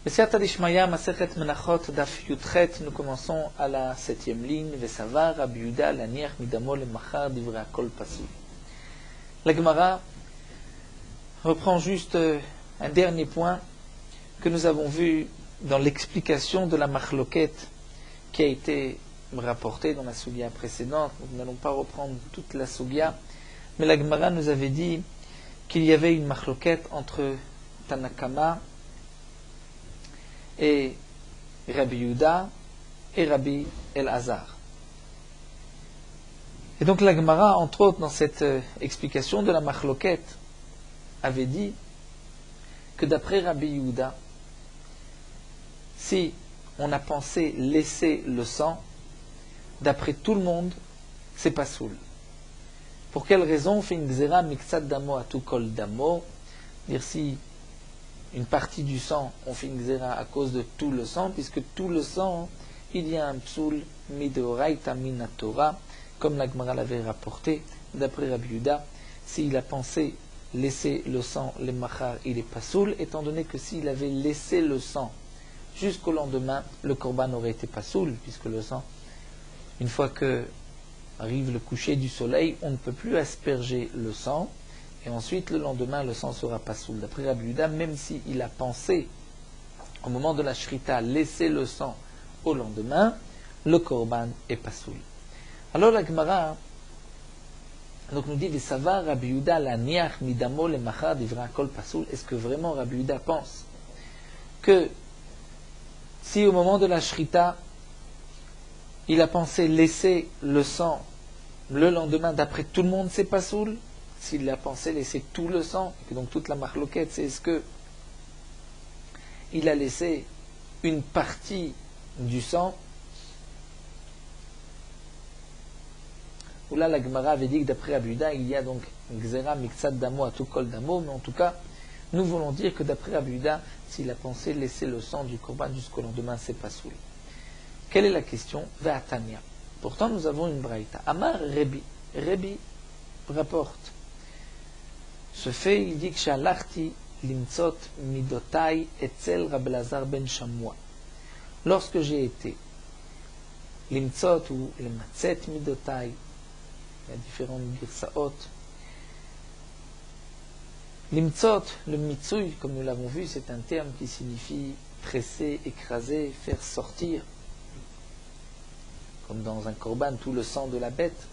B'siyata d'Ishmaya, Masechet Menachot, Daf Yudchet, nous commençons à la 7e ligne. Vesavar, Rabbi Yehuda, laniach midamo lemachar divrei hakol pasul. La Gemara reprend juste un dernier point que nous avons vu dans l'explication de la machloket qui a été rapportée dans la Sugya précédente. Nous n'allons pas reprendre toute la Sugya, mais la Gemara nous avait dit qu'il y avait une machloket entre Tanakama et Rabbi Yehuda et Rabbi Elazar. Et donc la Gemara, entre autres, dans cette explication de la machloket, avait dit que d'après Rabbi Yehuda, si on a pensé laisser le sang, d'après tout le monde, c'est pas soul. Pour quelle raison? On fait une xéra mixat damo à tout kol damo, dire si une partie du sang, on fait une xéra à cause de tout le sang, puisque tout le sang, il y a un psoul midoraita minatora, comme la Gemara l'avait rapporté, d'après Rabbi Yehuda, s'il a pensé laisser le sang, les machar, il est pas soul, étant donné que s'il avait laissé le sang jusqu'au lendemain, le korban aurait été pas soul, puisque le sang, une fois que arrive le coucher du soleil, on ne peut plus asperger le sang, et ensuite le lendemain, le sang sera pas soul. D'après Rabbi Yehuda, même s'il a pensé, au moment de la shrita, laisser le sang au lendemain, le korban est pas soul. Alors la Gemara donc nous dit Vesavar Rabbi Yehuda laniach midamo lemachar divrei hakol pasul. Est-ce que vraiment Rabbi Yehuda pense que si au moment de la shrita il a pensé laisser le sang le lendemain, d'après tout le monde c'est pas soul? S'il a pensé laisser tout le sang, et que donc toute la machloquette, c'est est-ce que il a laissé une partie du sang? Ou là, la Gemara avait dit que d'après Rabbi Yehuda, il y a donc Xera Mixat Damo à tout Kol Damo, mais en tout cas, nous voulons dire que d'après Rabbi Yehuda, s'il a pensé laisser le sang du korban jusqu'au lendemain, c'est pas soul. Quelle est la question? Ve'atania. Pourtant, nous avons une braïta. Amar Rebi. Rebi rapporte. Ce fait, il dit que Shalachti limtzot midotai etzel Rabbi Elazar ben Shamua. Lorsque j'ai été limtzot ou lemtzet midotai, il y a différentes girsaot. Limtzot, le mitsui, comme nous l'avons vu, c'est un terme qui signifie presser, écraser, faire sortir, comme dans un korban, tout le sang de la bête.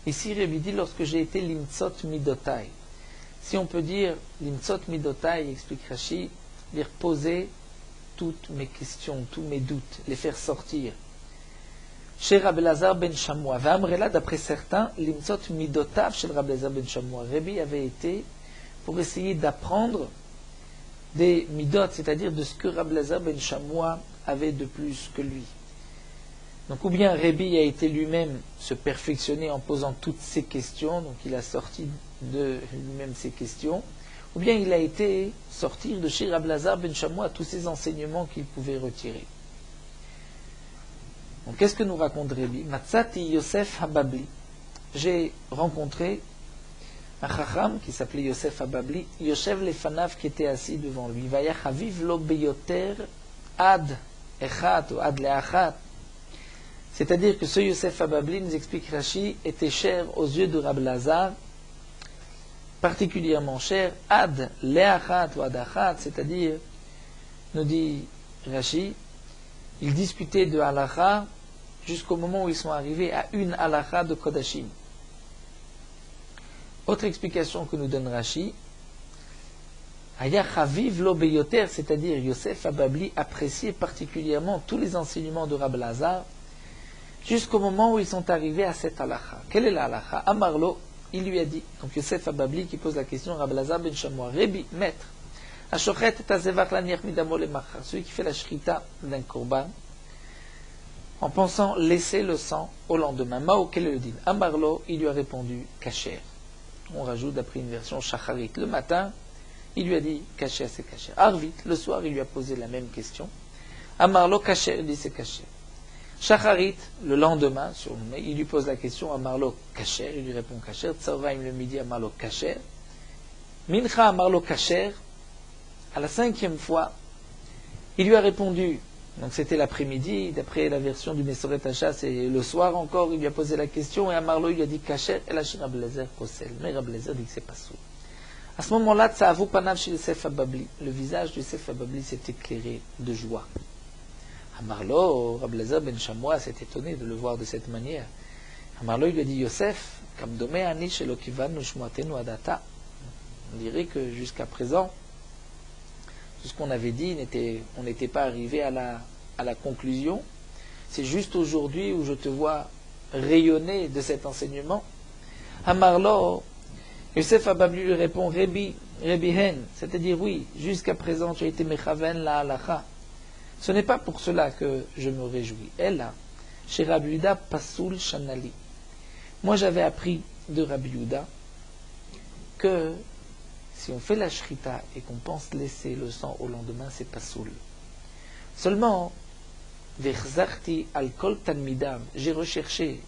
Ici, Rabbi dit, lorsque j'ai été limtzot midotai. Si on peut dire limtzot midotai, explique Rashi, dire poser toutes mes questions, tous mes doutes, les faire sortir. Chez Rabbi Elazar ben Shamua, V'amrela, d'après certains, limtzot midotav chez Rabbi Elazar ben Shamua. Rabbi avait été pour essayer d'apprendre des midot, c'est-à-dire de ce que Rabbi Elazar ben Shamua avait de plus que lui. Donc ou bien Rabbi a été lui-même se perfectionner en posant toutes ces questions, donc il a sorti de lui-même ces questions, ou bien il a été sortir de chez Rabbi Elazar ben Shamua tous ces enseignements qu'il pouvait retirer. Donc qu'est-ce que nous raconte Rabbi? Matzati Yosef Hababli. J'ai rencontré un chacham qui s'appelait Yosef Hababli, Yoshev Lefanav, qui était assis devant lui. Vayach aviv lo beyoter ad echat ou ad leachat. C'est-à-dire que ce Yosef Hababli, nous explique Rashi, était cher aux yeux de Rabbi Elazar, particulièrement cher ad leachat ou ad achat, c'est-à-dire, nous dit Rashi, ils discutaient de halacha jusqu'au moment où ils sont arrivés à une halacha de Kodashim. Autre explication que nous donne Rashi, Aya chaviv lo beyoter, c'est-à-dire Yosef Hababli appréciait particulièrement tous les enseignements de Rabbi Elazar jusqu'au moment où ils sont arrivés à cette halacha. Quelle est la halacha? Amarlo, il lui a dit, donc Yosef Hababli qui pose la question, Rabbi Elazar ben Shamua, Rebi, maître, Ashochet et azevach laniach midamo lemachar, celui qui fait la shrita d'un korban, en pensant laisser le sang au lendemain. Mao Kelodin. Amarlo, il lui a répondu Kacher. On rajoute d'après une version Shacharit. Le matin, il lui a dit Kacher, c'est Kacher. Arvit, le soir, il lui a posé la même question. Amarlo Kacher, il dit c'est Kacher. Shacharit, le lendemain, il lui pose la question Amarlo Kacher, il lui répond Kacher. Tzavaim le midi, Amarlo Kacher. Mincha, Amarlo Kacher. À la 5e fois, Il lui a répondu, donc c'était l'après-midi, d'après la version du Mesoret Hacha, c'est le soir encore, il lui a posé la question, et Amarlo, il lui a dit, Kacher, El Hachir Rabbi Eliezer Kosel. Mais Rabbi Eliezer dit que c'est pas sourd. À ce moment-là, Tsaavou Panav chez le Yosef Hababli. Le visage du Yosef Hababli s'est éclairé de joie. Amarlo, Rabbi Eliezer ben Shamoua s'est étonné de le voir de cette manière. Amarlo, il lui a dit, Yosef, Kamdome Ani Shelokivan Nushmoatenu Adata. On dirait que jusqu'à présent, tout ce qu'on avait dit, on n'était pas arrivé à la conclusion. C'est juste aujourd'hui où je te vois rayonner de cet enseignement. Amarlo, Yosef Hababli lui répond, Rebi Hen, c'est-à-dire oui, jusqu'à présent tu as été mechaven la halacha. Ce n'est pas pour cela que je me réjouis. Ella, chez Rabbi Yehuda Pasul Shanali. Moi j'avais appris de Rabbi Yehuda que si on fait la shrita et qu'on pense laisser le sang au lendemain, c'est pas soul. Seulement, Verzarti al kol talmidam, j'ai recherché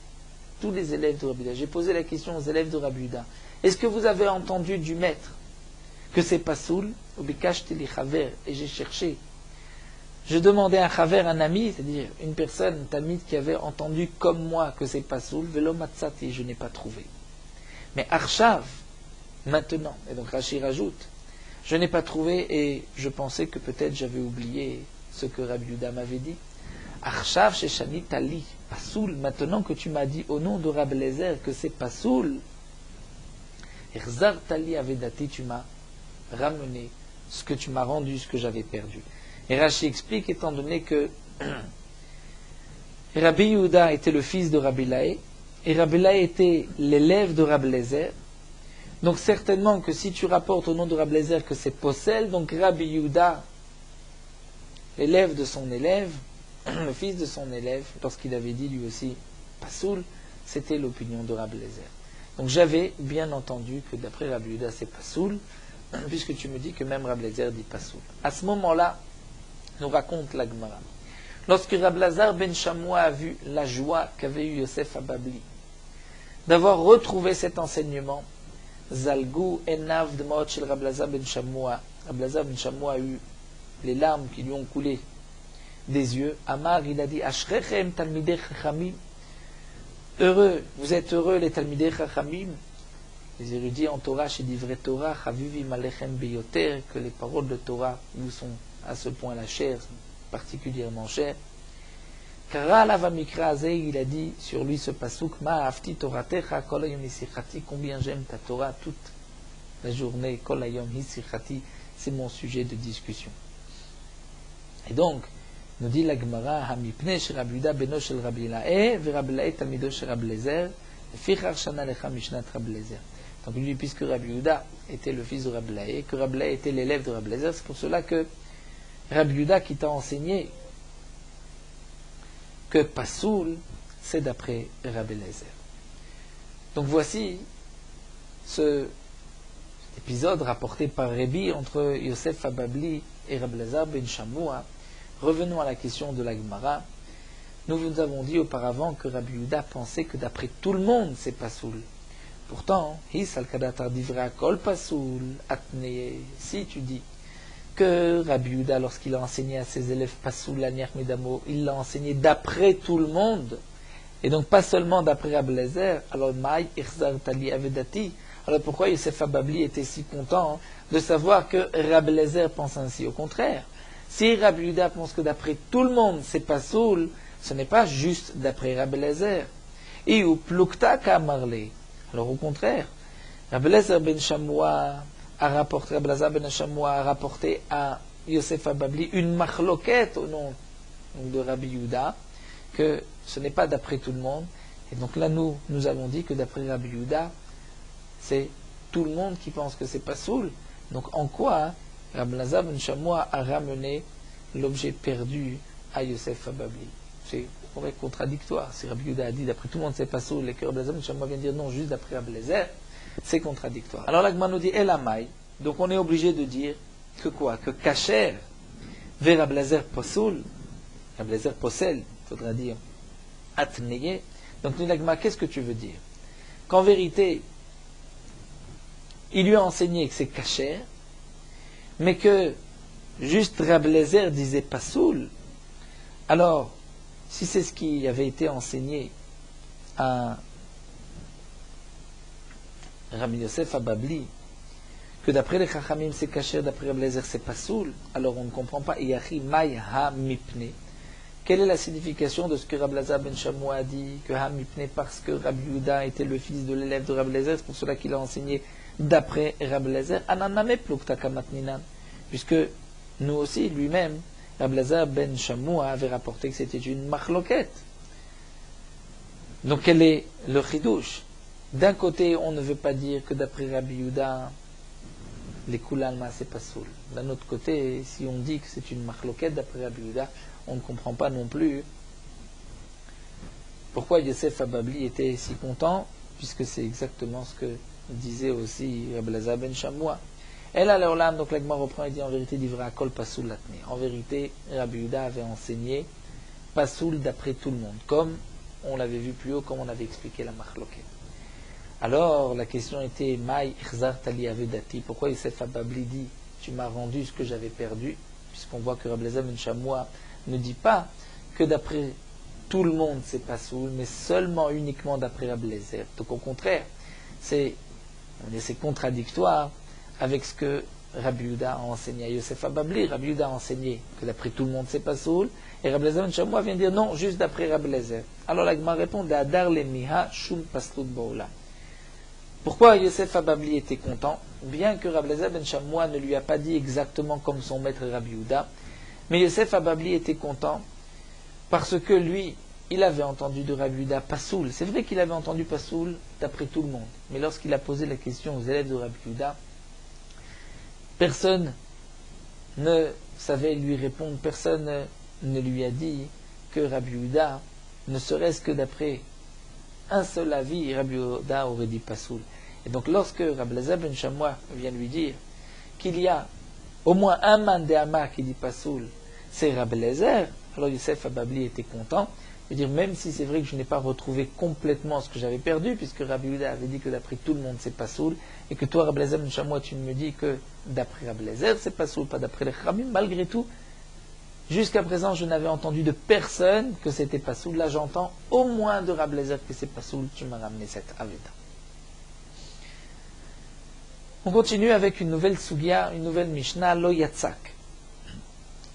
tous les élèves de Rabbi Yehuda. J'ai posé la question aux élèves de Rabbi Yehuda. Est-ce que vous avez entendu du maître que c'est pas soul? Ou bikashti li chaver, et j'ai cherché. Je demandais à un chaver, un ami, c'est-à-dire une personne, un tamid qui avait entendu comme moi que c'est pas soul, velo matzati, je n'ai pas trouvé. Mais arshav, maintenant, et donc Rashi rajoute, je n'ai pas trouvé et je pensais que peut-être j'avais oublié ce que Rabbi Yehuda m'avait dit. Arshav sheshani tali, pasoul, maintenant que tu m'as dit au nom de Rabbi Eliezer que c'est pasoul, Erzar tali avedati, tu m'as ramené ce que tu m'as rendu, ce que j'avais perdu. Et Rashi explique, étant donné que Rabbi Yehuda était le fils de Rabbi Laé, et Rabbi Laé était l'élève de Rabbi Eliezer, donc certainement que si tu rapportes au nom de Rabbi Eliezer que c'est Posel, donc Rabbi Yehuda, l'élève de son élève, le fils de son élève, lorsqu'il avait dit lui aussi Pasoul, c'était l'opinion de Rabbi Eliezer. Donc j'avais bien entendu que d'après Rabbi Yehuda c'est Pasoul, puisque tu me dis que même Rabbi Eliezer dit Pasoul. À ce moment-là, nous raconte la Gemara. Lorsque Rabbi Elazar ben Shamoua a vu la joie qu'avait eu Yosef Hababli d'avoir retrouvé cet enseignement, Zalgou enav de Maot shel Rabbi Elazar ben Shamoua. Rabbi Elazar ben Shamoua a eu les larmes qui lui ont coulé des yeux. Amar, il a dit, Ashrechem talmidei chachamim. Heureux, vous êtes heureux les talmidei chachamim. Les érudits en Torah, chez Divrei Torah, Chavivim alechem beyoter, que les paroles de Torah vous sont à ce point-là chères, particulièrement chères. Kara alav mikra azeh, il a dit sur lui ce pasuk, Ma afti toratecha kol hayom hisichati, combien j'aime ta Torah toute la journée, kol hayom hisichati, c'est mon sujet de discussion. Et donc, nous dit la Gemara, Hamipne shel Rabbi Yehuda beno shel Rabbi Laé, ve Rabbi Laé talmido shel Rabbi Eliezer, fichar shana lecha mishnat Rabbi Eliezer. Donc lui, puisque Rabbi Yehuda était le fils de Rabbi Laé, que Rabbi Laé était l'élève de Rabbi Eliezer, c'est pour cela que Rabbi Yehuda qui t'a enseigné que Pasoul, c'est d'après Rabbi Eliezer. Donc voici cet épisode rapporté par Rabbi entre Yosef Hababli et Rabbi Elazar ben Shamoua. Revenons à la question de la Gemara. Nous vous avons dit auparavant que Rabbi Yehuda pensait que d'après tout le monde, c'est Pasoul. Pourtant, si tu dis que Rabbi Yehuda, lorsqu'il a enseigné à ses élèves Pasoul l'aniach medamo, il l'a enseigné d'après tout le monde, et donc pas seulement d'après Rabbi Eliezer, alors Maï Irzar Tali Avedati, alors pourquoi Yosef Hababli était si content de savoir que Rabbi Eliezer pense ainsi? Au contraire, si Rabbi Yehuda pense que d'après tout le monde c'est Pasoul, ce n'est pas juste d'après Rabbi Eliezer. Et ou Plukta Kamarle. Alors au contraire, Rabbi Elazar ben Shamoua a rapporté à Yosef Hababli une machloket au nom de Rabbi Yehuda, que ce n'est pas d'après tout le monde. Et donc là, nous avons dit que d'après Rabbi Yehuda, c'est tout le monde qui pense que c'est Pasoul. Donc en quoi Rabbi Elazar ben Shamoua a ramené l'objet perdu à Yosef Hababli? C'est contradictoire. Si Rabbi Yehuda a dit d'après tout le monde c'est Pasoul, et que Rabbi Elazar ben Shamoua vient dire non, juste d'après Rabbi Eliezer, c'est contradictoire. Alors l'Agma nous dit Elamai, donc on est obligé de dire que quoi? Que Kacher vers Rabbi Eliezer Pasoul, Rabbi Eliezer Posel, il faudra dire Atneye. Donc nous l'Agma, qu'est-ce que tu veux dire? Qu'en vérité, il lui a enseigné que c'est Kacher, mais que juste Rabbi Eliezer disait pasoul, alors, si c'est ce qui avait été enseigné à Rabbi Yosef Ababli, que d'après les Chachamim c'est kasher, d'après Rabbi Eliezer c'est pasoul, alors on ne comprend pas Yachi May Ha Mipne. Quelle est la signification de ce que Rabbi Elazar ben Shamoua a dit, que Ha Mipne parce que Rabbi Yehuda était le fils de l'élève de Rabbi Eliezer, c'est pour cela qu'il a enseigné d'après Rabbi Eliezer, Ananame Plukta Kamatninan, puisque nous aussi, lui-même, Rabbi Elazar ben Shamoua avait rapporté que c'était une machloket. Donc quel est le chidouche? D'un côté, on ne veut pas dire que d'après Rabbi Yehuda, les Koulalma c'est pas soul. D'un autre côté, si on dit que c'est une machloket d'après Rabbi Yehuda, on ne comprend pas non plus pourquoi Yosef Ababli était si content, puisque c'est exactement ce que disait aussi Rabbi Elazar ben Shamoua. Elle a l'Olam, donc l'Agma reprend et dit en vérité d'Ivra Kol Pasoul Latne. En vérité, Rabbi Yehuda avait enseigné Pasoul d'après tout le monde, comme on l'avait vu plus haut, comme on avait expliqué la machloket. Alors la question était Maï Ichzar Tali Avedati, pourquoi Yosef Ababli dit tu m'as rendu ce que j'avais perdu, puisqu'on voit que Rabbi Elazar ben Shamoua ne dit pas que d'après tout le monde c'est pasoul, mais seulement uniquement d'après Rabbi Eliezer. Donc au contraire, c'est contradictoire avec ce que Rabbi Yehuda a enseigné à Yosef Ababli. Rabbi Yehuda a enseigné que d'après tout le monde c'est pasoul, et Rabbi Eliezer ben Shamoua vient dire non, juste d'après Rabbi Eliezer. Alors la Gemara répond d'Adar le Miha Shum Paslut Baola. Pourquoi Yosef Ababli était content? Bien que Rabbi Eliezer ben Shamoua ne lui a pas dit exactement comme son maître Rabbi Yehuda, mais Yosef Ababli était content parce que lui, il avait entendu de Rabbi Yehuda pasoul. C'est vrai qu'il avait entendu pasoul d'après tout le monde, mais lorsqu'il a posé la question aux élèves de Rabbi Yehuda, personne ne savait lui répondre, personne ne lui a dit que Rabbi Yehuda, ne serait-ce que d'après un seul avis, Rabbi Yehuda aurait dit pasoul. Et donc lorsque Rabbi Elazar ben Shamoua vient lui dire qu'il y a au moins un man de Hama qui dit pasoul, c'est Rabbi Eliezer, alors Yosef Ababli était content. Je veux dire, même si c'est vrai que je n'ai pas retrouvé complètement ce que j'avais perdu, puisque Rabbi Yehuda avait dit que d'après tout le monde c'est pasoul, et que toi Rabbi Elazar ben Shamoua tu me dis que d'après Rabbi Eliezer c'est pasoul, pas d'après les Chachamim, malgré tout, jusqu'à présent je n'avais entendu de personne que c'était pasoul. Là j'entends au moins de Rabbi Eliezer que c'est pasoul, tu m'as ramené cette aveda. On continue avec une nouvelle Sugia, une nouvelle Mishnah, Lo Yatzak.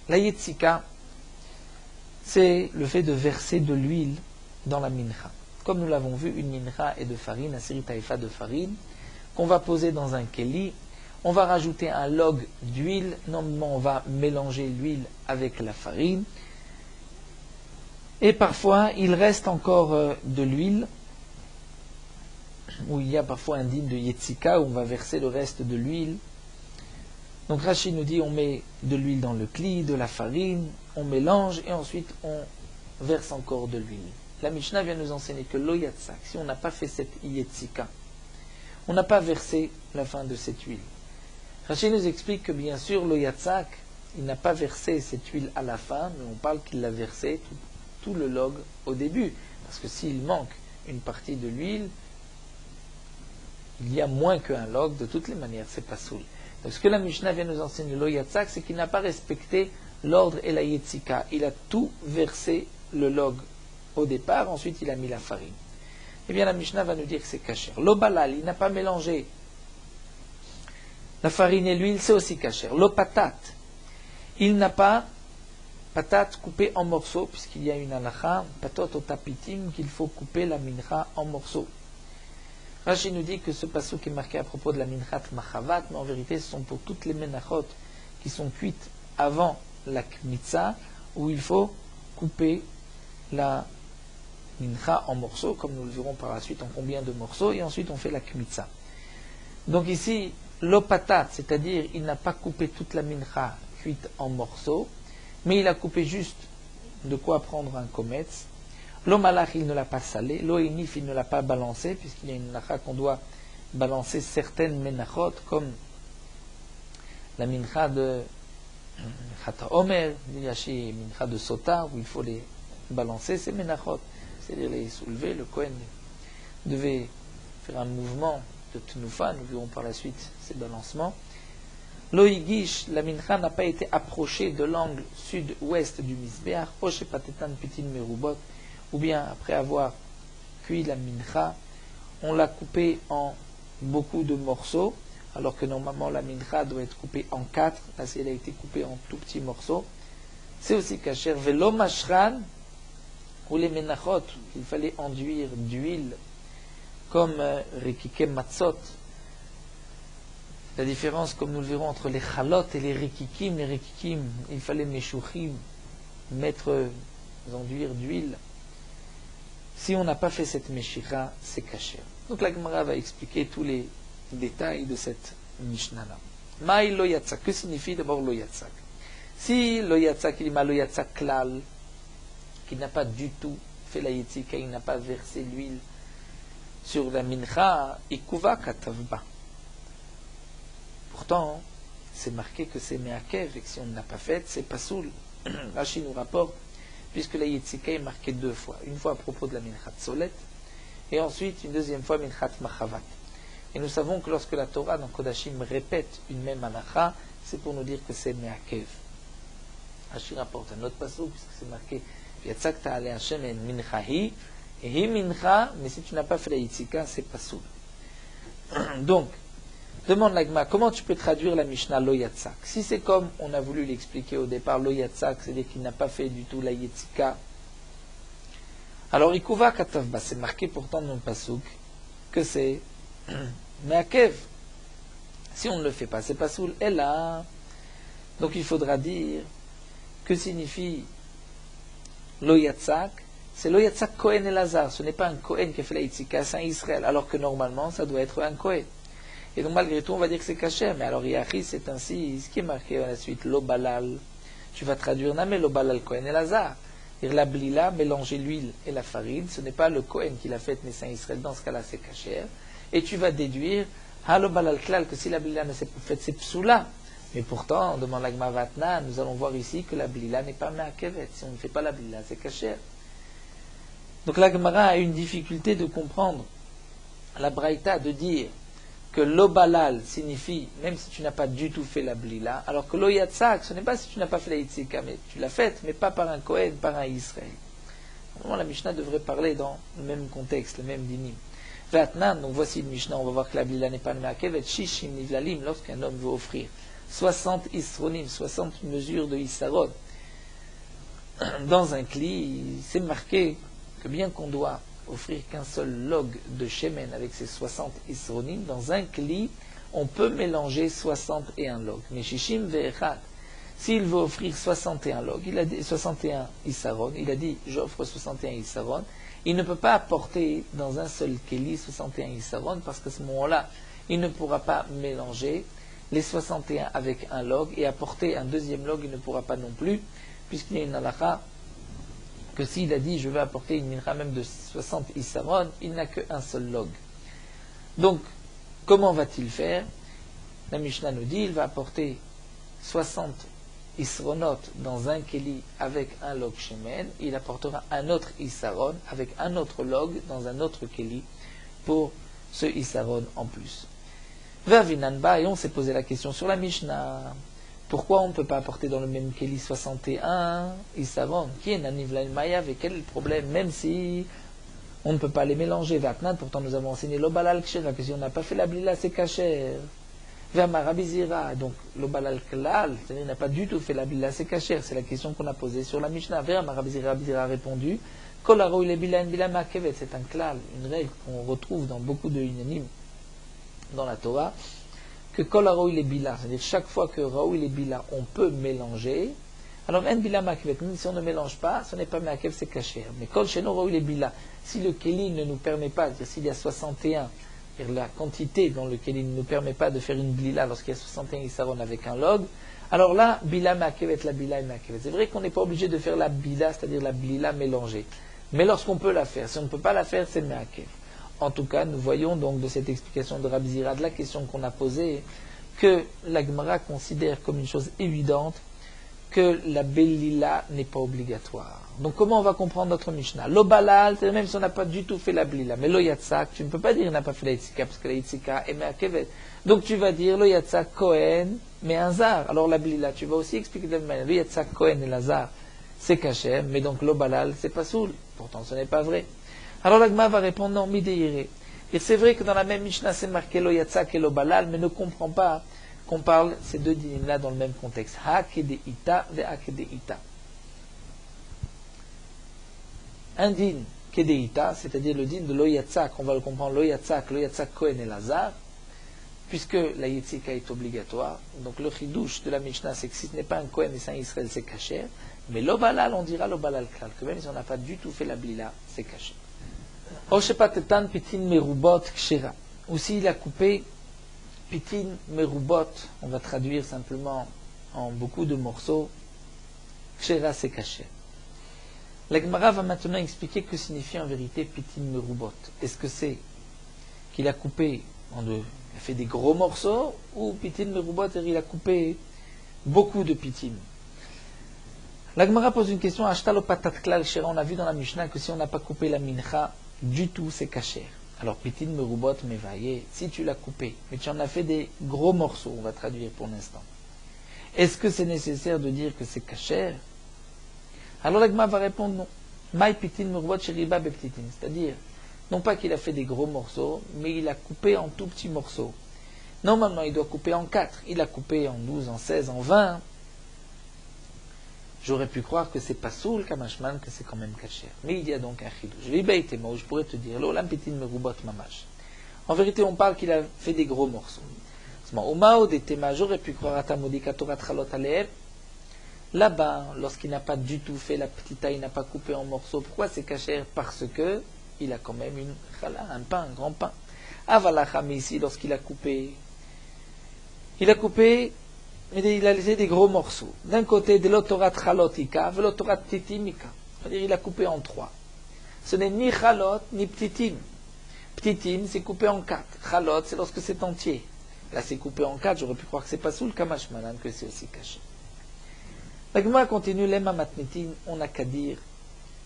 La Yetzika, c'est le fait de verser de l'huile dans la mincha. Comme nous l'avons vu, une mincha est de farine, un série taïfa de farine, qu'on va poser dans un keli. On va rajouter un log d'huile. Normalement, on va mélanger l'huile avec la farine. Et parfois, il reste encore de l'huile, où il y a parfois un dîme de Yetzika, où on va verser le reste de l'huile. Donc Rashi nous dit, on met de l'huile dans le kli, de la farine, on mélange, et ensuite on verse encore de l'huile. La Mishnah vient nous enseigner que lo yatzak, si on n'a pas fait cette Yetzika, on n'a pas versé la fin de cette huile. Rashi nous explique que bien sûr, lo yatzak, il n'a pas versé cette huile à la fin, mais on parle qu'il l'a versé tout le log au début. Parce que s'il manque une partie de l'huile, il y a moins qu'un log, de toutes les manières, c'est pas soul. Donc ce que la Mishnah vient nous enseigner, lo yatzak, c'est qu'il n'a pas respecté l'ordre et la yetzika. Il a tout versé le log au départ, ensuite il a mis la farine. Eh bien la Mishnah va nous dire que c'est kasher. Lo balal, il n'a pas mélangé la farine et l'huile, c'est aussi kasher. Lo patat, il n'a pas patate coupée en morceaux, puisqu'il y a une halakha, patot o tapitim, qu'il faut couper la mincha en morceaux. Rashi nous dit que ce passouk est marqué à propos de la minchat machavat, mais en vérité ce sont pour toutes les menachot qui sont cuites avant la kmitza, où il faut couper la mincha en morceaux, comme nous le verrons par la suite en combien de morceaux, et ensuite on fait la kmitza. Donc ici, l'opatat, c'est-à-dire il n'a pas coupé toute la mincha cuite en morceaux, mais il a coupé juste de quoi prendre un kometz. L'omalach, il ne l'a pas salé. L'oenif, il ne l'a pas balancé, puisqu'il y a une lacha qu'on doit balancer certaines menachot, comme la mincha de Chata Omer, l'yashi mincha de Sota, où il faut les balancer, ces menachot, c'est-à-dire les soulever. Le Kohen devait faire un mouvement de Tnufa, nous verrons par la suite ces balancements. Loïgish, la mincha n'a pas été approchée de l'angle sud-ouest du misbéach, Oshe patetan pitin merubot, ou bien après avoir cuit la mincha, on l'a coupée en beaucoup de morceaux, alors que normalement la mincha doit être coupée en 4, là si elle a été coupée en tout petits morceaux, c'est aussi kasher. Velo mashran, ou les menachot, il fallait enduire d'huile, comme rikike matzot. La différence, comme nous le verrons, entre les chalot et les rikikim, il fallait meshuchim, enduire d'huile. Si on n'a pas fait cette meshicha, c'est kasher. Donc la Gemara va expliquer tous les détails de cette Mishnah-là. Maï lo yatzak, que signifie d'abord lo yatzak? Si lo yatzak, il dit lo yatzak klal, qui n'a pas du tout fait la yitzika, il n'a pas versé l'huile sur la mincha, ikuva katavba. Pourtant, c'est marqué que c'est meakev, et que si on ne l'a pas fait, c'est pas soul. Rashi nous rapporte, puisque la yitzika est marquée 2 fois. Une fois à propos de la minchat solet, et ensuite une deuxième fois minchat machavat. Et nous savons que lorsque la Torah dans Kodashim répète une même halacha, c'est pour nous dire que c'est meakev. Rashi rapporte un autre passage, puisque c'est marqué Yatzak ta'ale Hashem en minchahi, et hi mincha, mais si tu n'as pas fait la yitzika, c'est pas soul. Donc, demande l'agma, comment tu peux traduire la Mishnah lo yatzak? Si c'est comme on a voulu l'expliquer au départ, lo yatzak, c'est-à-dire qu'il n'a pas fait du tout la yitzika. Alors, ikuva katavba, c'est marqué pourtant dans le pasuk que c'est meakev. Si on ne le fait pas, c'est pas soul. Et là, donc il faudra dire que signifie lo yatzak. C'est lo yatzak Kohen Elazar. Ce n'est pas un Kohen qui a fait la yitzika, c'est un Israël, alors que normalement ça doit être un Kohen. Et donc malgré tout, on va dire que c'est caché. Mais alors, Yachi, c'est ainsi, ce qui est marqué à la suite, lo balal. Tu vas traduire Namé, lo balal Kohen Elazar. dire la blila, mélanger l'huile et la farine, ce n'est pas le Kohen qui l'a fait, mais c'est un Israël, dans ce cas-là c'est kasher. Et tu vas déduire, halobal al-klal, que si la blila ne s'est pas faite, c'est psoula. Mais pourtant, demande l'agma vatna, nous allons voir ici que la blila n'est pas me'akevet. Si on ne fait pas la blila, c'est kasher. Donc la Gemara a une difficulté de comprendre la braïta de dire que l'obalal signifie, même si tu n'as pas du tout fait la blila, alors que l'oyatsak, ce n'est pas si tu n'as pas fait la yitzika, mais tu l'as faite, mais pas par un Kohen, par un Israël. Normalement, la Mishnah devrait parler dans le même contexte, le même dinim. Vatnan, donc voici une Mishnah, on va voir que la blila n'est pas me'akevet, shishim nivlalim, lorsqu'un homme veut offrir 60 isronim, 60 mesures de Issaron, dans un kli, c'est marqué que bien qu'on doit offrir qu'un seul log de shemen avec ses 60 isronim, dans un kli, on peut mélanger 61 logs. Mais shishim ve'echad, s'il veut offrir 61 logs, il a dit 61 issaron, il a dit j'offre 61 issaron, il ne peut pas apporter dans un seul kli 61 issaron, parce qu'à ce moment-là, il ne pourra pas mélanger les 61 avec un log, et apporter un deuxième log, il ne pourra pas non plus, puisqu'il y a une halakha que s'il a dit je vais apporter une mincha même de 60 issaron, il n'a qu'un seul log. Donc, comment va-t-il faire? La Mishnah nous dit il va apporter 60 isronot dans un keli avec un log shemen, il apportera un autre issaron avec un autre log dans un autre keli pour ce issaron en plus. Vavinanba, et on s'est posé la question sur la Mishnah. Pourquoi on ne peut pas apporter dans le même Keli 61 Issaron? Qui est Nanivla Maya? Avec quel est le problème? Même si on ne peut pas les mélanger. Vatnan, pourtant nous avons enseigné l'Obalal Ksher, que si on n'a pas fait la blila, c'est Kacher. Vermarabizira, donc l'Obalal Klal, c'est-à-dire qu'il n'a pas du tout fait la blila, c'est Kacher. C'est la question qu'on a posée sur la Mishnah. Vermarabizira a répondu Kolaro il est bila en bila makevet, c'est un klal, une règle qu'on retrouve dans beaucoup de unanim dans la Torah. Que kol haroï les bila, c'est-à-dire chaque fois que raoui les bila, on peut mélanger. Alors en bila makevet, même si on ne mélange pas, ce n'est pas makev, c'est kasher. Mais kol sheno raoui les bila, si le keli ne nous permet pas, c'est-à-dire s'il y a 61, c'est-à-dire la quantité dans le keli ne nous permet pas de faire une blila lorsqu'il y a 61 issaron avec un log, alors là, bila makevet, la bila est makevet. C'est vrai qu'on n'est pas obligé de faire la bila, c'est-à-dire la blila mélangée. Mais lorsqu'on peut la faire, si on ne peut pas la faire, c'est makev. En tout cas, nous voyons donc de cette explication de Rabbi Zira, de la question qu'on a posée, que la Gemara considère comme une chose évidente que la Bellila n'est pas obligatoire. Donc comment on va comprendre notre Mishnah? L'Obalal, c'est même si on n'a pas du tout fait la Blila, mais l'Oyatsak, tu ne peux pas dire qu'il n'a pas fait la Yitzika, parce que la Yitzika est Me'akevet. Donc tu vas dire l'Oyatsak Kohen mais un zar. Alors la blila, tu vas aussi expliquer de la même manière. Le Yatzak Kohen et Lazar, c'est caché, mais donc l'Obalal, c'est pas soul. Pourtant, ce n'est pas vrai. Alors l'Agma va répondre non, midéiré. Et c'est vrai que dans la même Mishnah, c'est marqué lo Yatzak et l'Obalal, mais ne comprend pas qu'on parle ces deux dinim-là dans le même contexte. Ha kede ita, ve ha kede ita. Un din kede ita, c'est-à-dire le din de lo Yatzak, on va le comprendre, lo Yatzak Kohen et Lazar, puisque la Yitzika est obligatoire. Donc le chidouche de la Mishnah, c'est que si ce n'est pas un Kohen et c'est un Israël, c'est caché. Mais l'Obalal, on dira l'Obalal klal, que même si on n'a pas du tout fait la blila, c'est caché. Oshepatetan pitin merubot kshera. Aussi, il a coupé pitin merubot, on va traduire simplement en beaucoup de morceaux. Kshera, c'est caché. La Gemara va maintenant expliquer que signifie en vérité pitin merubot. Est-ce que c'est qu'il a coupé en deux, il a fait des gros morceaux, ou pitin merubot, il a coupé beaucoup de pitin? La Gemara pose une question, Ashtalo patat klal kshera. On a vu dans la Mishnah que si on n'a pas coupé la mincha du tout, c'est kasher. Alors pitin merubot mevaye, si tu l'as coupé, mais tu en as fait des gros morceaux, on va traduire pour l'instant. Est-ce que c'est nécessaire de dire que c'est kasher? Alors la Gemara va répondre non. Mai pitin merubot sheriba beptitin, c'est-à-dire non pas qu'il a fait des gros morceaux, mais il a coupé en tout petits morceaux. Normalement, il doit couper en 4. Il a coupé en 12, en 16, en 20. J'aurais pu croire que c'est pas soul kamashman, que c'est quand même caché. Mais il y a donc un chidouche. Je pourrais te dire, l'olam pitin merubot mamash. En vérité, on parle qu'il a fait des gros morceaux. Umao des thémas, j'aurais pu croire à Tamodika Torah Chalot Alev. Là-bas, lorsqu'il n'a pas du tout fait la petite taille, il n'a pas coupé en morceaux. Pourquoi c'est caché? Parce que il a quand même une chala, un pain, un grand pain. Avalacham ici, lorsqu'il a coupé, il a laissé des gros morceaux. D'un côté, de l'otorat chalotika, de l'otorat ptitimika. C'est-à-dire, il a coupé en 3. Ce n'est ni chalot, ni ptitim. Ptitim, c'est coupé en 4. Chalot, c'est lorsque c'est entier. Là, c'est coupé en 4. J'aurais pu croire que c'est pas sous le kamashmalan, que c'est aussi caché. La Gemara continue, l'ema matnitin, on n'a qu'à dire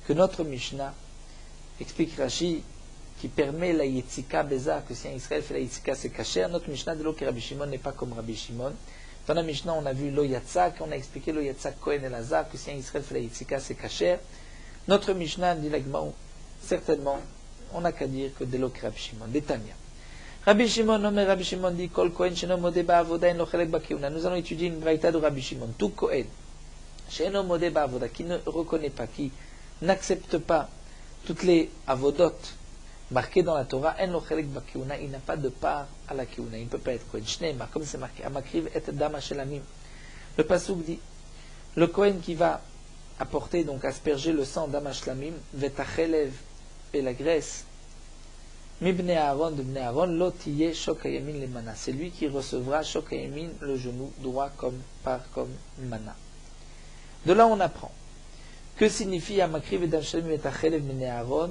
que notre Mishnah, explique Rashi, qui permet la Yitzika Beza, que si un Israël fait la Yitzika, c'est caché. Notre Mishnah de l'eau que Rabbi Shimon n'est pas comme Rabbi Shimon. Dans la Mishnah, on a vu lo Yatzak, on a expliqué lo Yatzak Kohen et Lazar, que si un Israël fait la Yitzika, c'est caché. Notre Mishnah dit la Gemara, certainement, on n'a qu'à dire que de l'eau que Rabbi Shimon. Détania. Rabbi Shimon dit, Kol Kohen sheno modeh ba'avoda en lo chelek b'keuna. Nous allons étudier une braïta de Rabbi Shimon. Tout Kohen sheno modeh ba'avoda, qui ne reconnaît pas, qui n'accepte pas toutes les avodot marquées dans la Torah, en lo chelek b'keuna, il n'a pas de part à la keuna. Il ne peut pas être Kohen. Shneimar, comme c'est marqué, amakriv et dama shelamim. Le pasuk dit, le Kohen qui va apporter, donc asperger le sang d'amashlamim, vetachelev et la graisse, mibne Aaron de bne Aaron, lotiye shokayamin le mana. C'est lui qui recevra shokayamin, le genou droit comme mana. De là on apprend. Que signifie amakriv et damshlamim vetachelev mibne Aaron?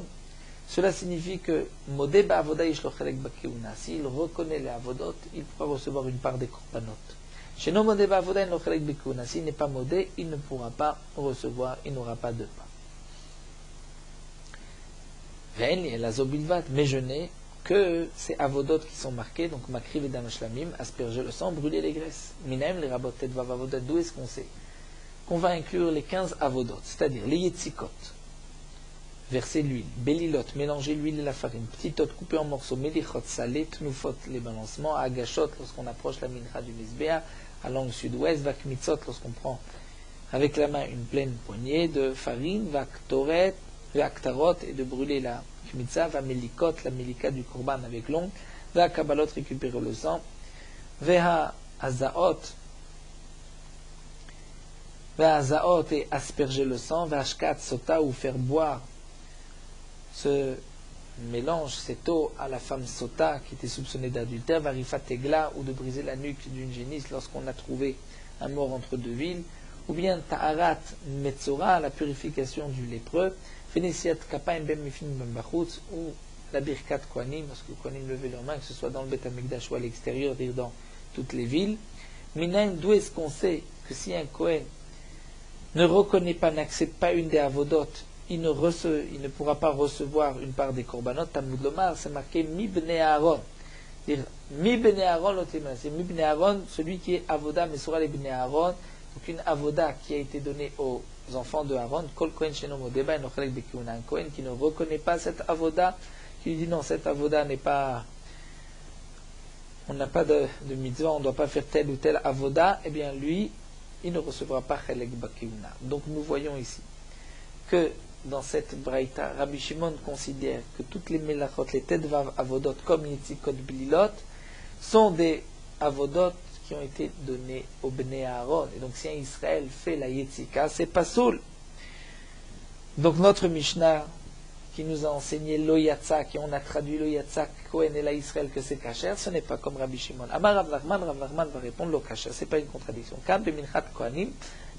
Cela signifie que modé ba'avoda yesh lo chelek b'keuna. S'il reconnaît les avodot, il pourra recevoir une part des korbanot. Sheno modé ba'avoda en lo chelek b'keuna. S'il n'est pas modé, il ne pourra pas recevoir, il n'aura pas de part. Mais je n'ai que ces avodot qui sont marqués, donc makriv et damashlamim, asperger le sang, brûler les graisses. Minaim les rabotet vavavodot. D'où est-ce qu'on sait qu'on va inclure les 15 avodot, c'est-à-dire les yetzikot, verser l'huile, belilot, mélanger l'huile et la farine, petitot, couper en morceaux, melichot, salé, tnufot, les balancements, agachot, lorsqu'on approche la mincha du misbéa, à l'angle sud-ouest, vakmitzot, lorsqu'on prend avec la main une pleine poignée de farine, vaktoret, aktarot, et de brûler la kmitza, va melikot, la melika du korban avec l'ongle, va kabalot, récupérer le sang, veha azaot, et asperger le sang, va ashkat sota, ou faire boire ce mélange, cette eau à la femme sota qui était soupçonnée d'adultère, va rifat egla, ou de briser la nuque d'une génisse lorsqu'on a trouvé un mort entre deux villes, ou bien ta'arat metzora, la purification du lépreux, Féniciat Kapaim Ben Mifim Ben Bachutz, ou la Birkat Kohanim, lorsque les Kohanim levaient leurs mains, que ce soit dans le Beth Amikdash ou à l'extérieur, dire dans toutes les villes. Minaim, d'où est-ce qu'on sait que si un Kohen ne reconnaît pas, n'accepte pas une des avodot, il ne pourra pas recevoir une part des korbanot? Talmud Lomar, c'est marqué Mi Bnei Aaron. Mi bene Aaron lotemana. C'est mi bene Aaron, celui qui est avoda mesura les bene Aaron. Donc une avoda qui a été donnée aux enfants de Aaron. Kol kohen sheno modeba enochelek bekiuna. Un kohen qui ne reconnaît pas cette avoda, qui lui dit non, cette avoda n'est pas, on n'a pas de mitzvah, on ne doit pas faire telle ou telle avoda, eh bien lui, il ne recevra pas chelek bekiuna. Donc nous voyons ici que dans cette braïta, Rabbi Shimon considère que toutes les melachot, les tedvav avodot, comme yitzikot blilot, sont des avodot qui ont été donnés au Bnei Aaron. Et donc si un Israël fait la yitzika, c'est pas soul. Donc notre Mishnah, qui nous a enseigné lo yatzak, et on a traduit lo yatzak, Kohen et la Israël, que c'est kasher, ce n'est pas comme Rabbi Shimon. Amar Rav Nachman va répondre lo kasher, c'est pas une contradiction. Kam beminchat Kohanim,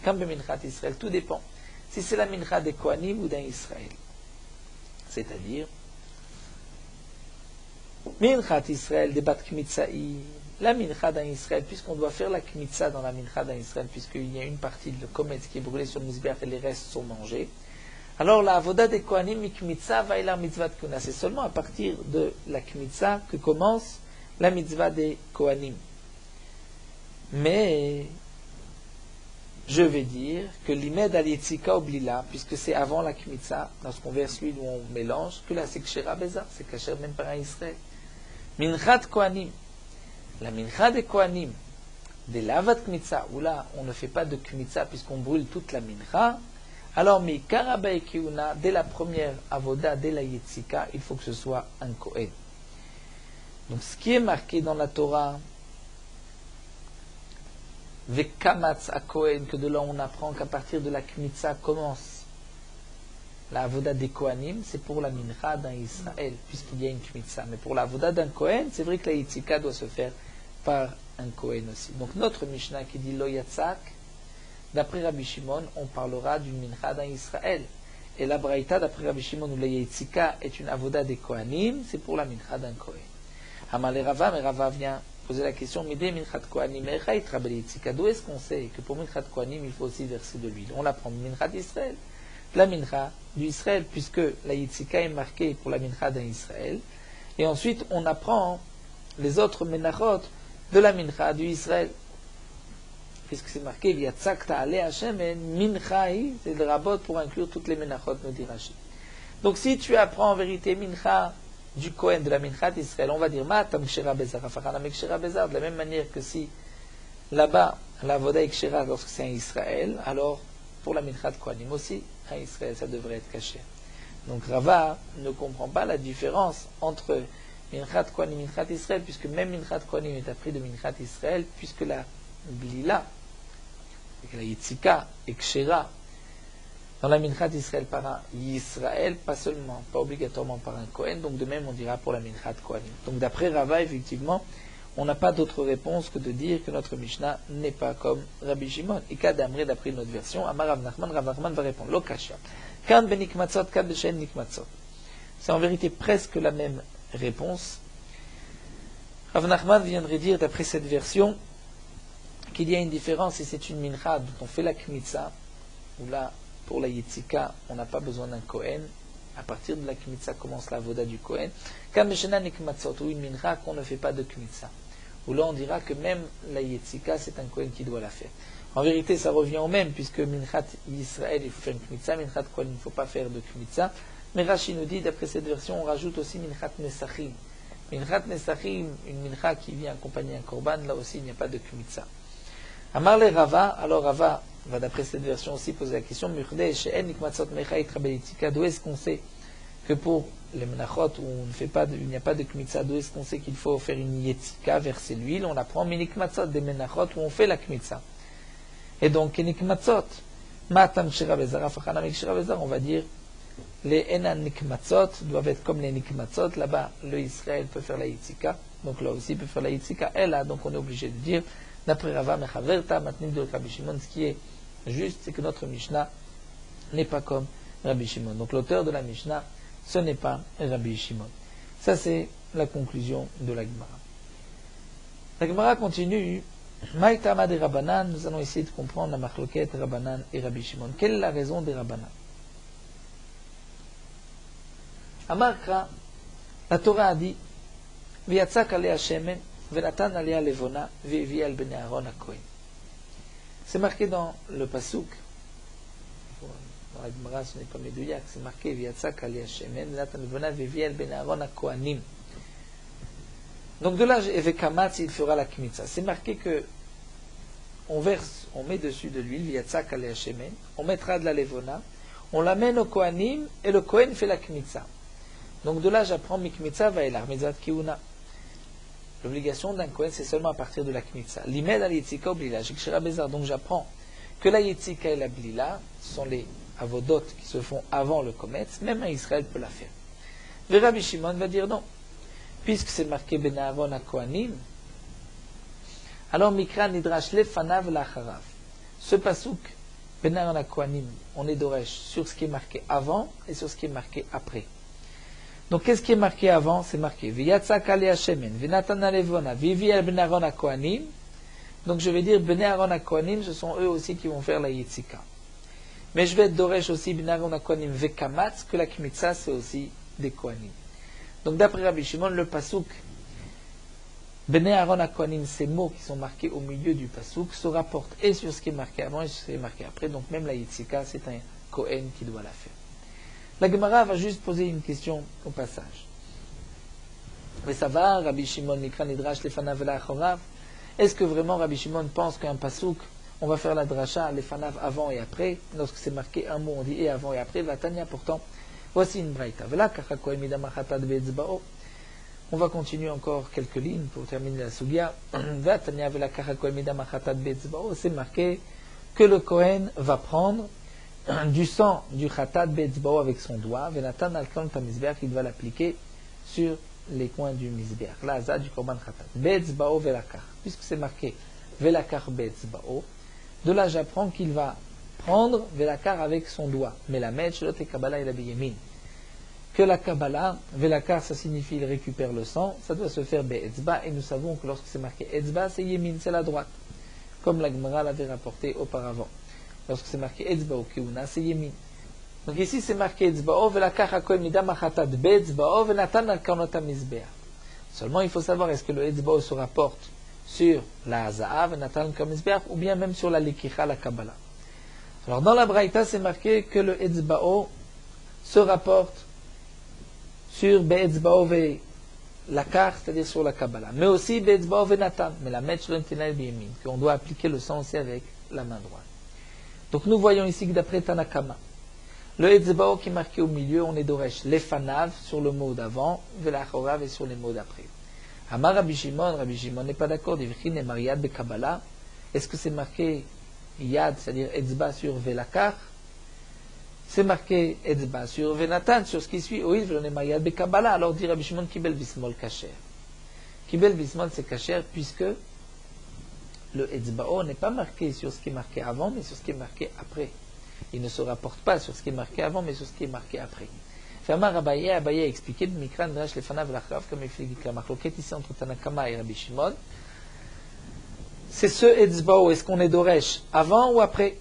kam beminchat Israël, tout dépend. Si c'est la mincha des Kohanim ou d'un Israël. C'est-à-dire, minchat Israël, des bat kmitzaï, la mincha d'un Israël, puisqu'on doit faire la kmitza dans la mincha d'un Israël, puisqu'il y a une partie de kometz qui est brûlée sur le mizbeach et les restes sont mangés, alors la avoda des Kohanim, mikmitza, va la mitzvah de kuna. C'est seulement à partir de la kmitza que commence la mitzvah des Kohanim. Mais je vais dire que l'imed al yitzika oblila, puisque c'est avant la kmitza, lorsqu'on verse l'huile où on mélange, que là c'est kshera beza, c'est kasher même par un Israël. Minchat Kohanim, la mincha des Kohanim, des lavat kmitza, où là on ne fait pas de kmitza puisqu'on brûle toute la mincha, alors mi karabay kiuna, dès la première avoda, dès la yitzika, il faut que ce soit un Kohen. Donc ce qui est marqué dans la Torah, Vekamatz à Kohen, que de là on apprend qu'à partir de la Kmitza commence la avoda des Kohanim, c'est pour la mincha d'un Israël, puisqu'il y a une Kmitza. Mais pour la avoda d'un Kohen, c'est vrai que la Yitzika doit se faire par un Kohen aussi. Donc notre Mishnah qui dit Lo Yatzak, d'après Rabbi Shimon, on parlera d'une mincha d'un Israël. Et la Braïta, d'après Rabbi Shimon, où la Yitzika est une avoda des Kohanim, c'est pour la mincha d'un Kohen. Amalé Rava, mais Rava vient poser la question, d'où est-ce qu'on sait que pour Minchat Kohanim, il faut aussi verser de l'huile? On l'apprend de Minchat Israël, la Mincha du Israël, puisque la Yitzika est marquée pour la Mincha d'un Israël. Et ensuite, on apprend les autres Menachot de la Mincha du Israël. Puisque c'est marqué, Yatzak ta'ale Hashem, et Minchaï, c'est le rabot pour inclure toutes les Menachot, nous dit Rashi. Donc si tu apprends en vérité Mincha du Kohen, de la Minchat Israël, on va dire Matam Kshera Bezar, Afachanam Kshera Bezar, de la même manière que si là-bas la Voda est Kshera lorsque c'est un Israël, alors pour la Minchat Kohanim aussi, un Israël, ça devrait être caché. Donc Rava ne comprend pas la différence entre Minchat Kohanim et Minchat Israël, puisque même Minchat Kohanim est appris de Minchat Israël, puisque la Blila, la Yitzika et Kshera, dans la Minchat Israël par un Israël, pas seulement, pas obligatoirement par un Kohen, donc de même on dira pour la Minchat Kohanim. Donc d'après Rava, effectivement, on n'a pas d'autre réponse que de dire que notre Mishnah n'est pas comme Rabbi Shimon. Et qu'Adamré, d'après notre version, Amar Rav Nachman va répondre, Lo Kasha. Kan ben nikmatzot, kan beshen nikmatzot. C'est en vérité presque la même réponse. Rav Nachman viendrait dire, d'après cette version, qu'il y a une différence si c'est une mincha dont on fait la kmitza, où là, pour la Yitzika, on n'a pas besoin d'un Kohen. À partir de la Kmitza commence la Voda du Kohen. Kam Meshena Nikmatzot, ou une mincha qu'on ne fait pas de Kmitza. Où là on dira que même la Yitzika, c'est un Kohen qui doit la faire. En vérité, ça revient au même, puisque Minchat Israël, il faut faire une Kmitza, Minchat Kohen, il ne faut pas faire de Kmitza. Mais Rashi nous dit, d'après cette version, on rajoute aussi Minchat Nesachim. Minchat Nesachim, une mincha qui vient accompagner un Korban, là aussi il n'y a pas de Kmitza. Amar le Rava, alors Rava va d'après cette version aussi poser la question, d'où est-ce qu'on sait que pour les menachot où il n'y a pas de kmitza, d'où est-ce qu'on sait qu'il faut faire une yetzika, verser l'huile? On apprend minikmatzot des menachot où on fait la kmitza. Et donc, nikmatzot, matam shira bezar, afachanam shira bezar, on va dire, les enan nikmatzot doivent être comme les nikmatzot. Là-bas, le Israël peut faire la yetzika, donc là aussi il peut faire la yetzika. Et là, donc on est obligé de dire, d'après Rava, mechaverta, matnim de Rabbi Shimon, ce qui est juste, c'est que notre Mishnah n'est pas comme Rabbi Shimon. Donc l'auteur de la Mishnah, ce n'est pas Rabbi Shimon. Ça, c'est la conclusion de la Gemara. La Gemara continue. Maïtama de Rabbanan, nous allons essayer de comprendre la machloket Rabbanan et Rabbi Shimon. Quelle est la raison des Rabbanan? Amarkra, la Torah a dit, V'yatzak alei Hashem, Venatan alia levona ve'evi al bnei Aaron hakohen. C'est marqué dans le pasuk. Dans la Gemara, ce n'est pas médouillac, c'est marqué Viatzak alia shemen venatan levona ve'evi al bnei Aaron hakohanim. Donc de là, Evekamatz, il fera la kmitza. C'est marqué que on verse, on met dessus de l'huile, Viatzak alia shemen, on mettra de la levona, on l'amène au kohanim et le kohen fait la kmitza. Donc de là, j'apprends mikmitza va elar mezat kiuna. L'obligation d'un kohen, c'est seulement à partir de la kmitza. L'imed al yitzika oblila, j'ikshira bezar. Donc j'apprends que la yitzika et la blila sont les avodot qui se font avant le kometz, même un Israël peut la faire. Et Rabbi Shimon va dire non. Puisque c'est marqué ben Aaron à kohanim, alors mikra nidrash lefanav lacharav. Ce pasuk, ben Aaron à kohanim, on est d'oresh sur ce qui est marqué avant et sur ce qui est marqué après. Donc, qu'est-ce qui est marqué avant? C'est marqué V'yatzak alei hashemen, v'natan alevona, v'ivi al ben Aaron hakohanim. Donc, je vais dire ben Aaron hakohanim, ce sont eux aussi qui vont faire la yitzika. Mais je vais être doresh aussi ben Aaron hakohanim vekamatz, que la kmitza c'est aussi des kohanim. Donc, d'après Rabbi Shimon, le pasuk ben Aaron hakohanim, ces mots qui sont marqués au milieu du pasuk, se rapportent et sur ce qui est marqué avant et sur ce qui est marqué après. Donc, même la yitzika, c'est un kohen qui doit la faire. La Gemara va juste poser une question au passage. Mais ça va, Rabbi Shimon Mikra Nidrash Lefanav Velachorav. Est-ce que vraiment Rabbi Shimon pense qu'un pasouk, on va faire la dracha Lefanav avant et après? Lorsque c'est marqué un mot, on dit et avant et après. Vatania pourtant, voici une braïta. On va continuer encore quelques lignes pour terminer la sugya. Vatania c'est marqué que le Kohen va prendre du sang du khatat betzbao avec son doigt, venatan alkan tamizbeach, il va l'appliquer sur les coins du mizbeach, la azad du korban khatat, betzbao velakar, puisque c'est marqué velakar betzbao, de là j'apprends qu'il va prendre velakar avec son doigt, mais la med shelot et kabbalah et la biyemin, que la kabbalah, velakar ça signifie il récupère le sang, ça doit se faire be'etzba, et nous savons que lorsque c'est marqué etzba, c'est yemin, c'est la droite, comme la Gemara l'avait rapporté auparavant. Lorsque c'est marqué Etzbao Keuna, c'est Yemin. Donc ici c'est marqué Etzbao, Velakach HaKohen Midam HaChatat Be'etzbao, Venatan al Karnot HaMizbeach. Seulement il faut savoir est-ce que le Etzbao se rapporte sur la Haza'a, Venatan al Karnot HaMizbeach, ou bien même sur la Lekicha, la Kabbalah. Alors dans la Braïta c'est marqué que le Etzbao se rapporte sur Be'etzbao Velakach, c'est-à-dire sur la Kabbalah. Mais aussi Be'etzbao Venatan, mais la Metch Lentinel Biyemin, qu'on doit appliquer le sang aussi avec la main droite. Donc nous voyons ici que d'après Tanakama, le Etzbao qui est marqué au milieu, on est d'oresh lefanav sur le mot d'avant, velachorav et sur les mots d'après. Amar Rabbi Shimon n'est pas d'accord, d'Ivchin et Mariad de Kabbalah. Est-ce que c'est marqué Yad, c'est-à-dire Etzba sur velakar? C'est marqué Etzba sur Venatan, sur ce qui suit, Oil velone Mariad de Kabbalah. Alors dit Rabbi Shimon Kibel Bismol Kacher. Kibel Bismol c'est Kacher puisque le Etzbao n'est pas marqué sur ce qui est marqué avant, mais sur ce qui est marqué après. Il ne se rapporte pas sur ce qui est marqué avant, mais sur ce qui est marqué après. Fermar Abaye a expliqué, Mikran Drash Lefanav Lachrav, comme il fait la marloquette ici entre Tanakama et Rabbi Shimon. C'est ce Etzbao, est-ce qu'on est d'Oresh avant ou après?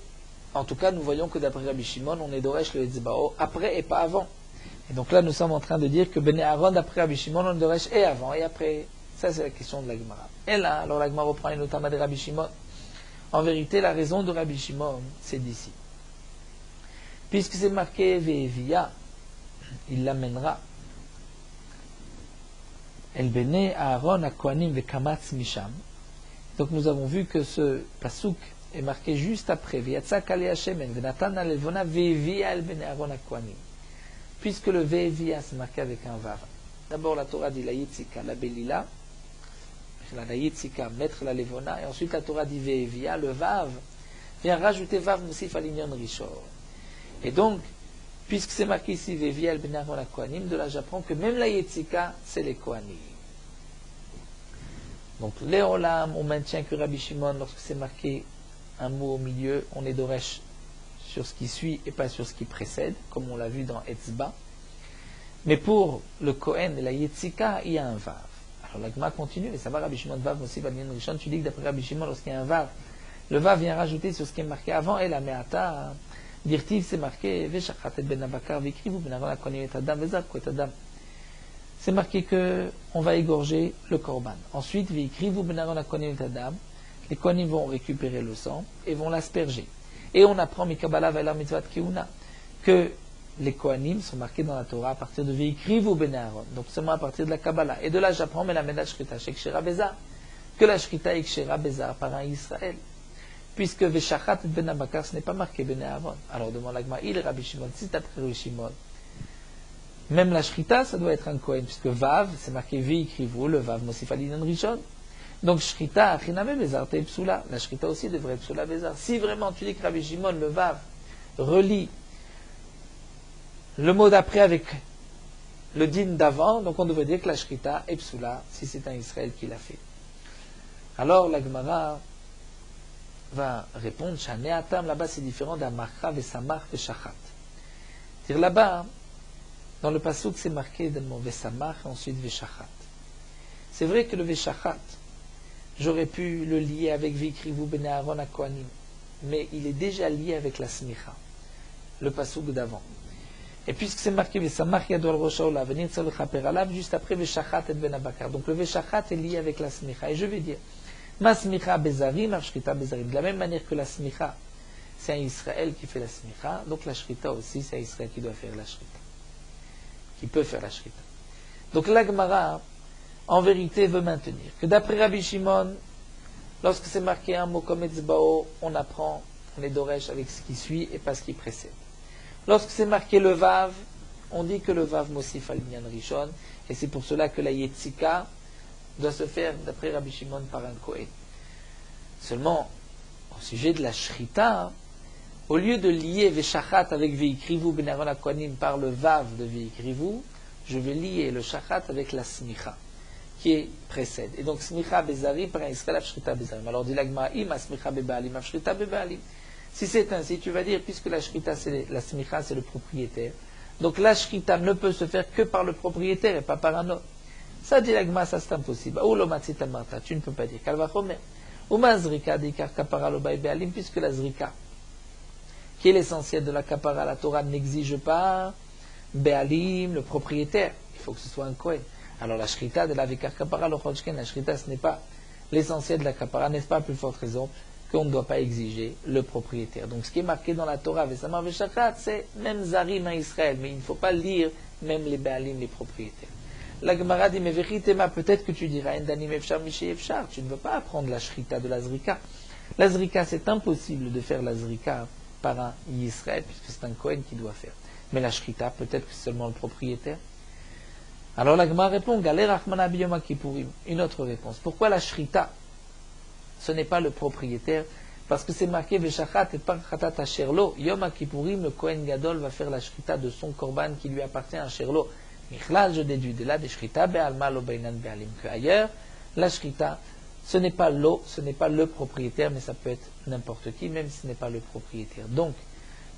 En tout cas, nous voyons que d'après Rabbi Shimon, on est d'Oresh le Etzbao après et pas avant. Et donc là, nous sommes en train de dire que Bnei Aaron, d'après Rabbi Shimon, on est d'Oresh et avant et après. Ça, c'est la question de la Gemara. Et là, alors la Gemara reprend une notama de Rabbi Shimon. En vérité, la raison de Rabbi Shimon, c'est d'ici. Puisque c'est marqué Ve'evia, il l'amènera. El bene Aaron hakohanim vekamatz misham. Donc nous avons vu que ce pasuk est marqué juste après Ve'yatzak alei hashemen venatan alevona ve'evia el bene Aaron hakohanim. Puisque le Ve'evia c'est marqué avec un vav. D'abord la Torah dit la yitzika, la belila. La yitzika, mettre la levona, et ensuite la Torah dit ve'evia, le vav, vient rajouter vav moussif à l'ignon rishor. Et donc, puisque c'est marqué ici ve'evia el ben Aaron hakohanim, de là j'apprends que même la yitzika, c'est les kohanim. Donc, l'éolam, on maintient que Rabbi Shimon, lorsque c'est marqué un mot au milieu, on est d'oresh sur ce qui suit et pas sur ce qui précède, comme on l'a vu dans Etzba. Mais pour le kohen et la yitzika, il y a un vav. Alors la Gemara continue, et ça va Rabbi Shimon Vav aussi, Rishon, tu dis que d'après Rabbi Shimon, lorsqu'il y a un Vav, le Vav vient rajouter sur ce qui est marqué avant, et la Me'ata, Dirtiv, c'est marqué, Veshachat et Ben Abakar, Vikrivu, Ben Aaron hakohanim et Adam, Vezak et Adam. c'est marqué que on va égorger le korban. Ensuite, Veikrivu ben Aaron hakohanim et Adam, les kohanim vont récupérer le sang et vont l'asperger. Et on apprend Mikabala Vailar Mitzvat Keuna que les kohanim sont marqués dans la Torah à partir de Veikrivu ben Aaron, donc seulement à partir de la Kabbalah. Et de là, j'apprends Melamed Shrita Shekshera Bezar, que la Shrita est Kshera Bezar par un Israël. Puisque Veshachat et Ben Abakar, ce n'est pas marqué Ben Aaron. Alors demande l'Agma, il est Rabbi Shimon, si c'est après Rabbi Shimon. Même la Shrita, ça doit être un Kohen, puisque Vav, c'est marqué Veikrivu, le Vav Mosif Alinan Rishon. Donc Shrita, Achiname Bezar, Te Psula. La Shrita aussi devrait être Psula Bezar. Si vraiment tu dis que Rabbi Shimon, le Vav, relie le mot d'après avec le din d'avant, donc on devrait dire que la Shrita est Psula, si c'est un Israël qui l'a fait. Alors la Gemara va répondre, Shaneatam, là-bas c'est différent d'Amacha, Vesamach, Veshachat. C'est-à-dire là-bas, dans le passouk, c'est marqué d'un mot Vesamach et ensuite Veshachat. C'est vrai que le Veshachat, j'aurais pu le lier avec Veikrivu ben Aaron hakohanim, mais il est déjà lié avec la Smicha, le passouk d'avant. Et puisque c'est marqué Vesamach Yadol Roshaola, venir sur le Chaper Alav, juste après Veshachat et Ben Abakar. Donc le Veshachat est lié avec la Smicha. Et je vais dire, Ma smicha bezarim, ma shrita bezarim. De la même manière que la smicha, c'est un Israël qui fait la smicha, donc la shrita aussi, c'est un Israël qui doit faire la shrita. Qui peut faire la shrita. Donc la Gemara, en vérité, veut maintenir que d'après Rabbi Shimon, lorsque c'est marqué un mot comme etzbao, on apprend, on est d'oresh avec ce qui suit et pas ce qui précède. Lorsque c'est marqué le vav, on dit que le vav mosif al minyan rishon, et c'est pour cela que la yetzika doit se faire, d'après Rabbi Shimon, par un Kohen. Seulement, au sujet de la Shrita, au lieu de lier Veshachat avec Veikrivu ben Aaron hakohanim par le Vav de Veikrivu, je vais lier le Shachat avec la Smicha, qui précède. Et donc, Smicha Bezarim par un Israël, Shrita Bezarim. Alors, dit l'Agma, Ima Smicha Bebalim, Shrita Bebalim. Si c'est ainsi, tu vas dire, puisque la Shrita, la Smicha, c'est le propriétaire, donc la Shrita ne peut se faire que par le propriétaire et pas par un autre. Ça dit l'Agma, ça c'est impossible. Ou l'omatzita marta, tu ne peux pas dire. Kalvachomer. Ou ma zrika dikar kapara lobaï be'alim, puisque la zrika, qui est l'essentiel de la kapara, la Torah n'exige pas be'alim, le propriétaire. Il faut que ce soit un Kohen. Alors la shrita de la vikar kapara lochotchken, la shrita ce n'est pas l'essentiel de la kapara, n'est-ce pas à plus forte raison qu'on ne doit pas exiger le propriétaire. Donc ce qui est marqué dans la Torah, Vesamar Veshachat, c'est même Zarim à Israël, mais il ne faut pas lire même les be'alim, les propriétaires. La Gemara dit, mais véritément, peut-être que tu diras, Endanim Efshar, Miché Efshar, tu ne veux pas apprendre la shrita de la zrika. La zrika, c'est impossible de faire la zrika par un Yisraël, puisque c'est un Kohen qui doit faire. Mais la shrita, peut-être que c'est seulement le propriétaire. Alors la Gemara répond, Galer Achmana Biyom Kippourim. Une autre réponse. Pourquoi la shrita, ce n'est pas le propriétaire? Parce que c'est marqué, Veshachat et par Chatat Asherlo, Yom Kippourim, le Kohen Gadol va faire la shrita de son korban qui lui appartient à Sherlo. Michlal, je déduis de là des shrita be'alma lo beinan be'alim, que ailleurs, la shrita, ce n'est pas l'eau, ce n'est pas le propriétaire, mais ça peut être n'importe qui, même si ce n'est pas le propriétaire. Donc,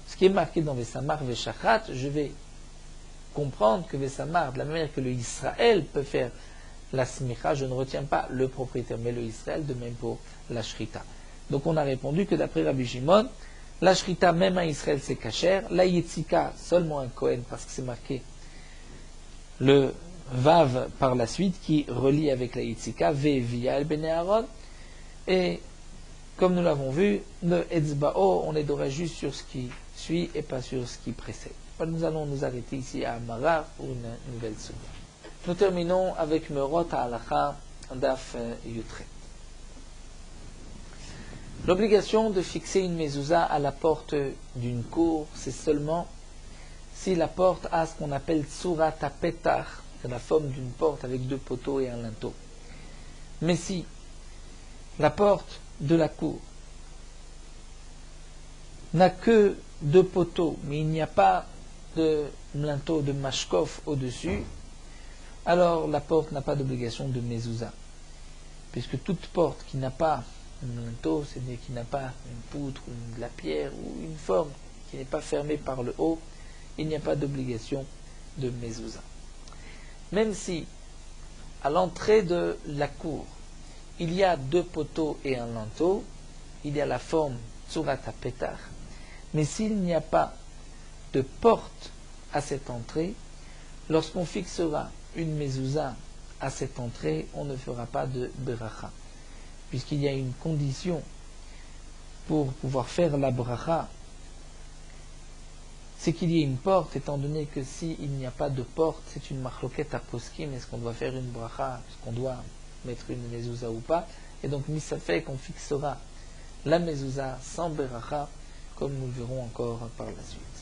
ce qui est marqué dans Vesamar Veshachat, je vais comprendre que Vesamar, de la manière que le Israël peut faire la smicha, je ne retiens pas le propriétaire, mais le Israël, de même pour la shrita. Donc on a répondu que d'après Rabbi Shimon, la shrita, même un Israël, c'est kasher, la yetzika, seulement un Kohen, parce que c'est marqué le Vav par la suite qui relie avec la Yitzika, Ve via el Bene Aaron. Et comme nous l'avons vu, le Etzbao, on est d'orage juste sur ce qui suit et pas sur ce qui précède. Nous allons nous arrêter ici à Amara pour une nouvelle seconde. Nous terminons avec Merot Halacha Daf Yutret. L'obligation de fixer une mezouza à la porte d'une cour, c'est seulement si la porte a ce qu'on appelle tsurat petach, c'est la forme d'une porte avec deux poteaux et un linteau. Mais si la porte de la cour n'a que deux poteaux, mais il n'y a pas de linteau de mashkof au-dessus, alors la porte n'a pas d'obligation de mezouza. Puisque toute porte qui n'a pas un linteau, c'est-à-dire qui n'a pas une poutre, ou de la pierre, ou une forme qui n'est pas fermée par le haut, il n'y a pas d'obligation de mezouza. Même si, à l'entrée de la cour, il y a deux poteaux et un linteau, il y a la forme tsurat petach, mais s'il n'y a pas de porte à cette entrée, lorsqu'on fixera une mezouza à cette entrée, on ne fera pas de beracha. Puisqu'il y a une condition pour pouvoir faire la bracha, c'est qu'il y ait une porte, étant donné que s'il n'y a pas de porte, c'est une machloket à poskim, est-ce qu'on doit faire une bracha, est-ce qu'on doit mettre une mezouza ou pas, et donc ça fait qu'on fixera la mezouza sans beracha, comme nous le verrons encore par la suite.